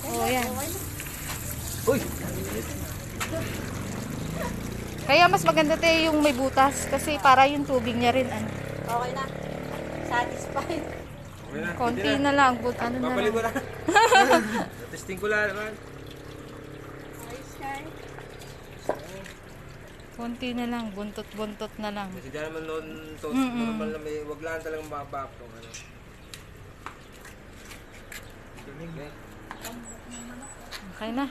Oh, yan. Uy! Kaya mas maganda tayo yung may butas kasi para yung tubig niya rin ano. Okay na. Satisfied. Okay na. Konti na lang, ano na Babalik ko lang. na. Testing ko lang naman. Ayos na eh. Konti na lang, buntot-buntot na lang. Kasi dyan naman noon, normal na may, wag lang talagang mabak kung ano. Okay na.